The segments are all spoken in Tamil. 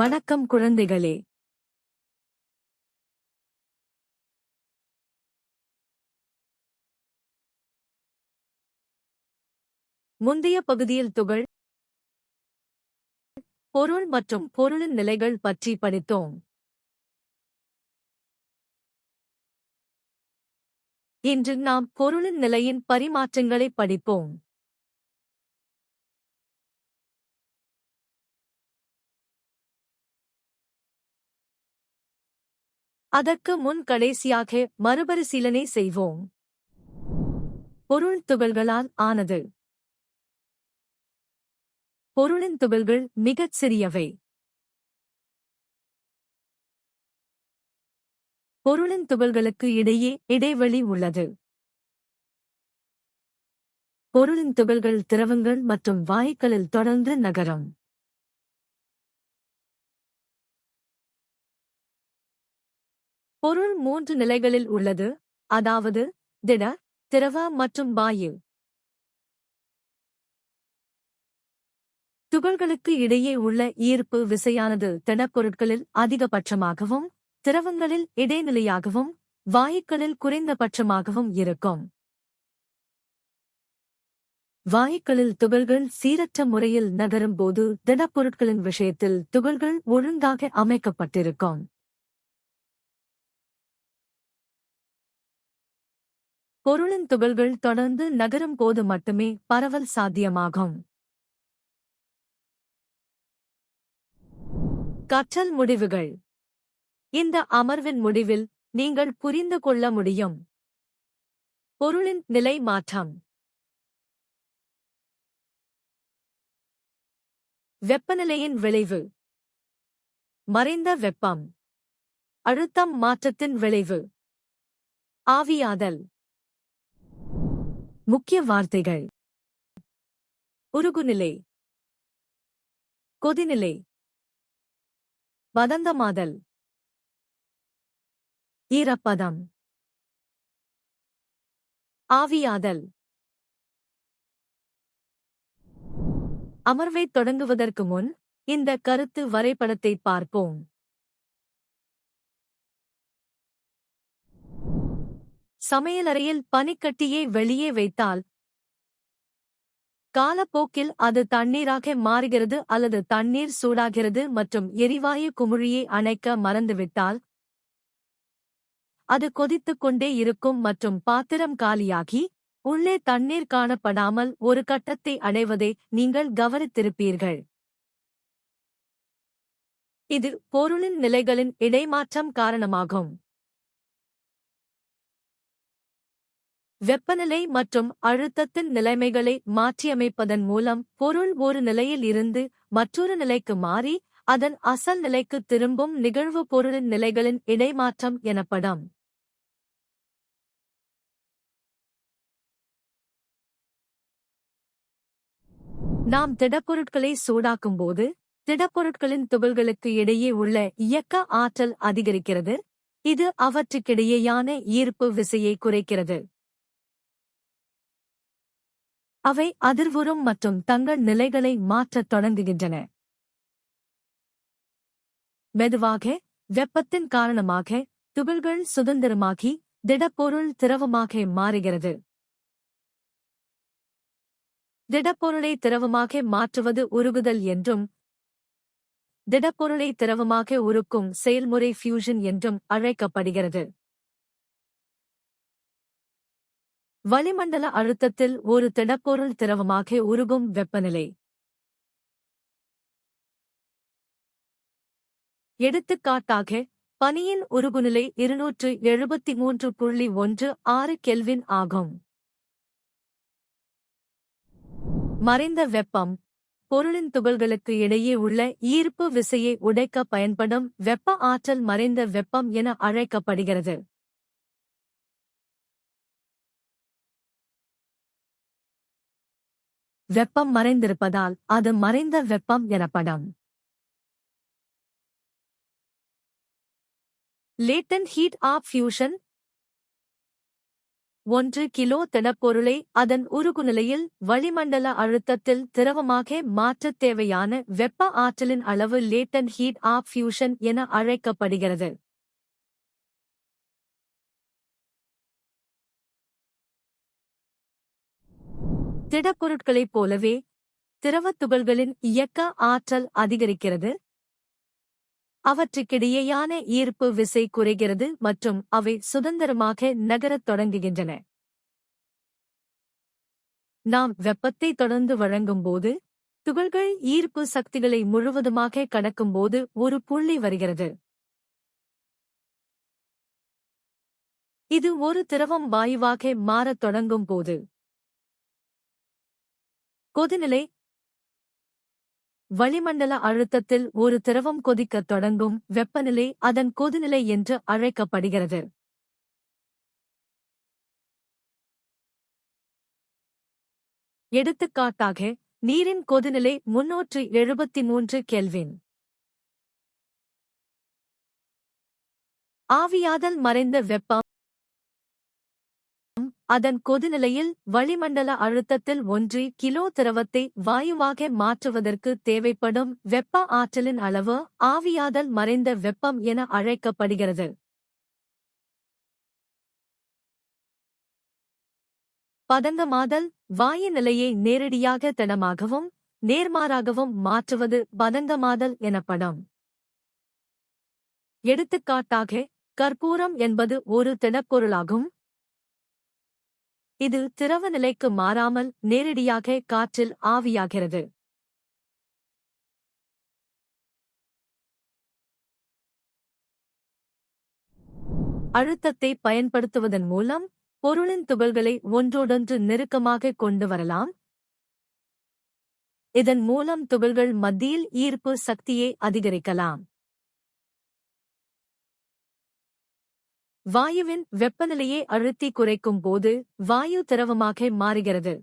வணக்கம் குழந்தைகளே. முந்தைய பகுதியில் துகள், பொருள் மற்றும் பொருளின் நிலைகள் பற்றி படித்தோம். இன்று நாம் பொருளின் நிலையின் பரிமாற்றங்களை படிப்போம். அதற்கு முன் கடைசியாக மறுபரிசீலனை செய்வோம். பொருள் துகள்களால் ஆனது. பொருளின் துகள்கள் மிகச் சிறியவை. பொருளின் துகள்களுக்கு இடையே இடைவெளி உள்ளது. பொருளின் துகள்கள் திரவங்கள் மற்றும் வாயுக்களில் தொடர்ந்து நகரும். பொருள் 3 நிலைகளில் உள்ளது, அதாவது திட, திரவ மற்றும் வாயு. துகள்களுக்கு இடையே உள்ள ஈர்ப்பு விசையானது திடப்பொருட்களில் அதிகபட்சமாகவும், திரவங்களில் இடைநிலையாகவும், வாயுக்களில் குறைந்தபட்சமாகவும் இருக்கும். வாயுக்களில் துகள்கள் சீரற்ற முறையில் நகரும் போது திடப்பொருட்களின் விஷயத்தில் துகள்கள் ஒழுங்காக அமைக்கப்பட்டிருக்கும். பொருளின் துகள்கள் தொடர்ந்து நகரும் போது மட்டுமே பரவல் சாத்தியமாகும். கற்றல் முடிவுகள். இந்த அமர்வின் முடிவில் நீங்கள் புரிந்து கொள்ள முடியும். பொருளின் நிலை மாற்றம். வெப்பநிலையின் விளைவு. மறைந்த வெப்பம். அழுத்தம் மாற்றத்தின் விளைவு. ஆவியாதல். முக்கிய வார்த்தைகள்: உருகுநிலை, கொதிநிலை, வதந்தமாதல், ஈரப்பதம், ஆவியாதல். அமர்வைத் தொடங்குவதற்கு முன் இந்த கருத்து வரைபடத்தை பார்ப்போம். சமையலறையில் பனிக்கட்டியை வெளியே வைத்தால் காலப்போக்கில் அது தண்ணீராக மாறுகிறது அல்லது தண்ணீர் சூடாகிறது மற்றும் எரிவாயு குமிழியை அணைக்க மறந்துவிட்டால் அது கொதித்துக் கொண்டே இருக்கும் மற்றும் பாத்திரம் காலியாகி உள்ளே தண்ணீர் காணப்படாமல் ஒரு கட்டத்தை அடைவதை நீங்கள் கவனித்திருப்பீர்கள். இது பொருளின் நிலைகளின் இடைமாற்றம் காரணமாகும். வெப்பநிலை மற்றும் அழுத்தத்தின் நிலைமைகளை மாற்றியமைப்பதன் மூலம் பொருள் ஒரு நிலையில் இருந்து மற்றொரு நிலைக்கு மாறி அதன் அசல் நிலைக்கு திரும்பும் நிகழ்வு பொருளின் நிலைகளின் இடைமாற்றம் எனப்படும். நாம் திடப்பொருட்களை சூடாக்கும்போது திடப்பொருட்களின் துகள்களுக்கு இடையே உள்ள இயக்க ஆற்றல் அதிகரிக்கிறது. இது அவற்றுக்கிடையேயான ஈர்ப்பு விசையை குறைக்கிறது. அவை அதிர்வுறும் மற்றும் தங்கள் நிலைகளை மாற்றத் தொடங்குகின்றன. மெதுவாக, வெப்பத்தின் காரணமாக துகள்கள் சுதந்திரமாகி திடப்பொருள் திரவமாக மாறுகிறது. திடப்பொருளை திரவமாக மாற்றுவது உருகுதல் என்றும், திடப்பொருளை திரவமாக உருக்கும் செயல்முறை ஃபியூஷன் என்றும் அழைக்கப்படுகிறது. வளிமண்டல அழுத்தத்தில் ஒரு திடப்பொருள் திரவமாக உருகும் வெப்பநிலை. எடுத்துக்காட்டாக, பனியின் உருகுநிலை 273.16 கெல்வின் ஆகும். மறைந்த வெப்பம். பொருளின் துகள்களுக்கு இடையே உள்ள ஈர்ப்பு விசையை உடைக்க பயன்படும் வெப்ப ஆற்றல் மறைந்த வெப்பம் என அழைக்கப்படுகிறது. வெப்பம் மறைந்திருப்பதால் அது மறைந்த வெப்பம் எனப்படும். Latent heat of fusion. 1 kilo திடப்பொருளை அதன் உருகுநிலையில் வளிமண்டல அழுத்தத்தில் திரவமாக மாற்றத் தேவையான வெப்ப ஆற்றலின் அளவு லேட்டன்ட் ஹீட் ஆஃப் ஃபியூஷன் என அழைக்கப்படுகிறது. திடப்பொருட்களைப் போலவே திரவத் துகள்களின் இயக்க ஆற்றல் அதிகரிக்கிறது. அவற்றுக்கிடையேயான ஈர்ப்பு விசை குறைகிறது மற்றும் அவை சுதந்திரமாக நகரத் தொடங்குகின்றன. நாம் வெப்பத்தை தொடர்ந்து வழங்கும்போது துகள்கள் ஈர்ப்பு சக்திகளை முழுவதுமாக கடக்கும்போது ஒரு புள்ளி வருகிறது. இது ஒரு திரவம் வாயுவாக மாறத் தொடங்கும் போது கொதிநிலை. வளிமண்டல அழுத்தத்தில் ஒரு திரவம் கொதிக்கத் தொடங்கும் வெப்பநிலை அதன் கொதிநிலை என்று அழைக்கப்படுகிறது. எடுத்துக்காட்டாக, நீரின் கொதிநிலை 373 கெல்வின். ஆவியாதல் மறைந்த வெப்பம் அதன் கொதிநிலையில் வளிமண்டல அழுத்தத்தில் 1 கிலோ திரவத்தை வாயுவாக மாற்றுவதற்கு தேவைப்படும் வெப்ப ஆற்றலின் அளவு ஆவியாதல் மறைந்த வெப்பம் என அழைக்கப்படுகிறது. பதங்கமாதல் வாயு நிலையை நேரடியாக திடமாகவும் நேர்மாறாகவும் மாற்றுவது பதங்கமாதல் எனப்படும். எடுத்துக்காட்டாக, கற்பூரம் என்பது ஒரு திடப்பொருளாகும். இது திரவ நிலைக்கு மாறாமல் நேரடியாக காற்றில் ஆவியாகிறது. அழுத்தத்தை பயன்படுத்துவதன் மூலம் பொருளின் துகள்களை ஒன்றோடொன்று நெருக்கமாக கொண்டு வரலாம். இதன் மூலம் துகள்கள் மத்தியில் ஈர்ப்பு சக்தியை அதிகரிக்கலாம். வாயுவின் வெப்பநிலையை அழுத்தி குறைக்கும் போது வாயு திரவமாக மாறுகிறது.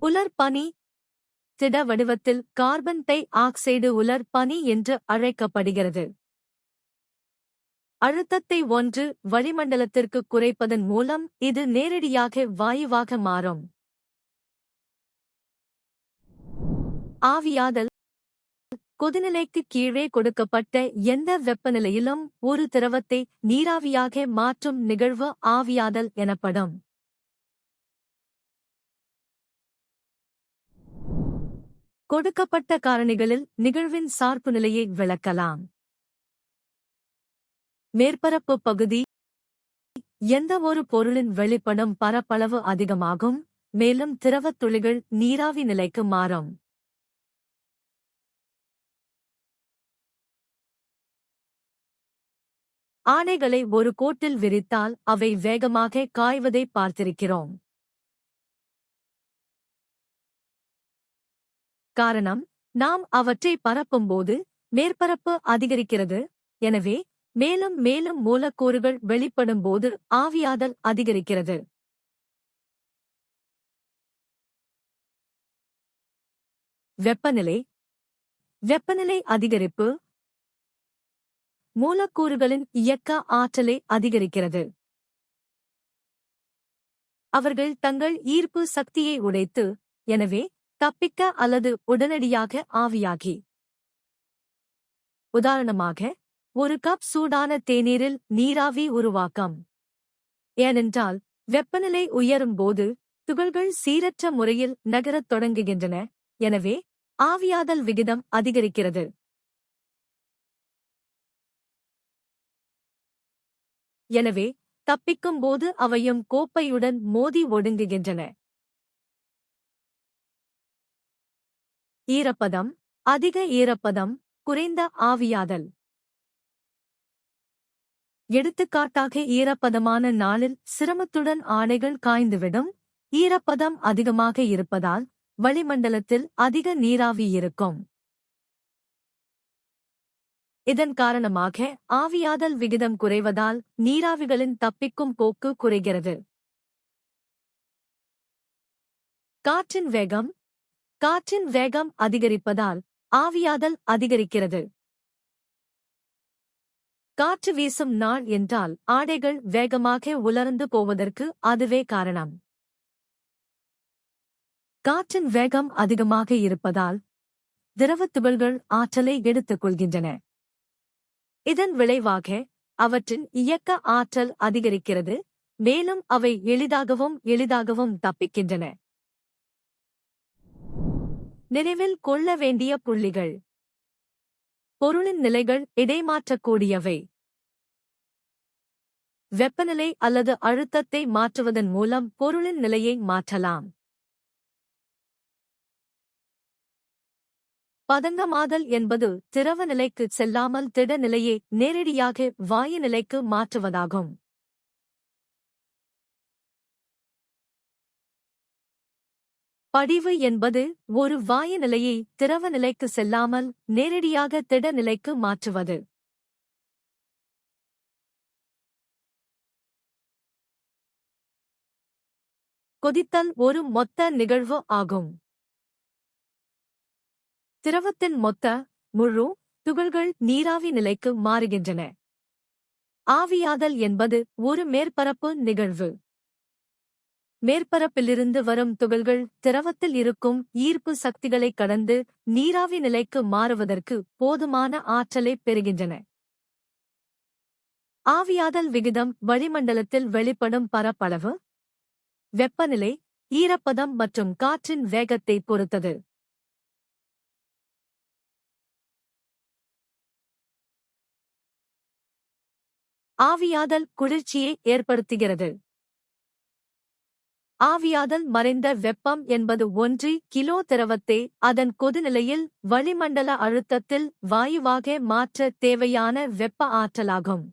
உலர் பனி திட வடிவத்தில் கார்பன் டை ஆக்சைடு உலர் பனி என்று அழைக்கப்படுகிறது. அழுத்தத்தை 1 வளிமண்டலத்திற்கு குறைப்பதன் மூலம் இது நேரடியாக வாயுவாக மாறும். ஆவியாதல் கொதிநிலைக்கு கீழே கொடுக்கப்பட்ட எந்த வெப்பநிலையிலும் ஒரு திரவத்தை நீராவியாக மாற்றும் நிகழ்வு ஆவியாதல் எனப்படும். கொடுக்கப்பட்ட காரணிகளில் நிகழ்வின் சார்புநிலையை விளக்கலாம். மேற்பரப்பு பகுதி. எந்தவொரு பொருளின் வெளிப்படும் பரப்பளவு அதிகமாகும், மேலும் திரவத் துளிகள் நீராவி நிலைக்கு மாறும். ஆடைகளை ஒரு கோட்டில் விரித்தால் அவை வேகமாக காய்வதை பார்த்திருக்கிறோம். காரணம், நாம் அவற்றை பரப்பும்போது மேற்பரப்பு அதிகரிக்கிறது. எனவே மேலும் மேலும் மூலக்கூறுகள் வெளிப்படும்போது ஆவியாதல் அதிகரிக்கிறது. வெப்பநிலை. வெப்பநிலை அதிகரிப்பு மூலக்கூறுகளின் இயக்க ஆற்றலை அதிகரிக்கிறது. அவர்கள் தங்கள் ஈர்ப்பு சக்தியை உடைத்து, எனவே தப்பிக்க அல்லது உடனடியாக ஆவியாகி. உதாரணமாக, ஒரு கப் சூடான தேநீரில் நீராவி உருவாக்கம். ஏனென்றால் வெப்பநிலை உயரும்போது துகள்கள் சீரற்ற முறையில் நகரத் தொடங்குகின்றன, எனவே ஆவியாதல் விகிதம் அதிகரிக்கிறது. எனவே தப்பிக்கும்போது அவையும் கோப்பையுடன் மோதி ஒடுங்குகின்றன. ஈரப்பதம். அதிக ஈரப்பதம், குறைந்த ஆவியாதல். எடுத்துக்காட்டாக, ஈரப்பதமான நாளில் சிரமத்துடன் ஆடைகள் காய்ந்துவிடும். ஈரப்பதம் அதிகமாக இருப்பதால் வளிமண்டலத்தில் அதிக நீராவி இருக்கும். இதன் காரணமாக ஆவியாதல் விகிதம் குறைவதால் நீராவிகளின் தப்பிக்கும் போக்கு குறைகிறது. காற்றின் வேகம். காற்றின் வேகம் அதிகரிப்பதால் ஆவியாதல் அதிகரிக்கிறது. காற்று வீசும் நாள் என்றால் ஆடைகள் வேகமாக உலர்ந்து போவதற்கு அதுவே காரணம். காற்றின் வேகம் அதிகமாக இருப்பதால் திரவத் துகள்கள் ஆற்றலை எடுத்துக் கொள்கின்றன. இதன் விளைவாக அவற்றின் இயக்க ஆற்றல் அதிகரிக்கிறது, மேலும் அவை எளிதாகவும் தப்பிக்கின்றன. நினைவில் கொள்ள வேண்டிய புள்ளிகள். பொருளின் நிலைகள் இடைமாற்றக்கூடியவை. வெப்பநிலை அல்லது அழுத்தத்தை மாற்றுவதன் மூலம் பொருளின் நிலையை மாற்றலாம். பதங்கமாதல் என்பது திரவ நிலைக்கு செல்லாமல் திட நிலையை நேரடியாக வாயு நிலைக்கு மாற்றுவதாகும். படிவு என்பது ஒரு வாயு நிலையை திரவ நிலைக்கு செல்லாமல் நேரடியாக திட நிலைக்கு மாற்றுவது. கொதித்தல் ஒரு மொத்த நிகழ்வு ஆகும். திரவத்தின் மொத்த முழு துகள்கள் நீராவி நிலைக்கு மாறுகின்றன. ஆவியாதல் என்பது ஒரு மேற்பரப்பு நிகழ்வு. மேற்பரப்பிலிருந்து வரும் துகள்கள் திரவத்தில் இருக்கும் ஈர்ப்பு சக்திகளைக் கடந்து நீராவி நிலைக்கு மாறுவதற்கு போதுமான ஆற்றலைப் பெறுகின்றன. ஆவியாதல் விகிதம் வளிமண்டலத்தில் வெளிப்படும் பரப்பளவு, வெப்பநிலை, ஈரப்பதம் மற்றும் காற்றின் வேகத்தை பொறுத்தது. ஆவியாதல் குளிர்ச்சியை ஏற்படுத்துகிறது. ஆவியாதல் மறைந்த வெப்பம் என்பது 1 கிலோ திரவத்தை அதன் கொதிநிலையில் வளிமண்டல அழுத்தத்தில் வாயுவாக மாற்ற தேவையான வெப்ப ஆற்றலாகும்.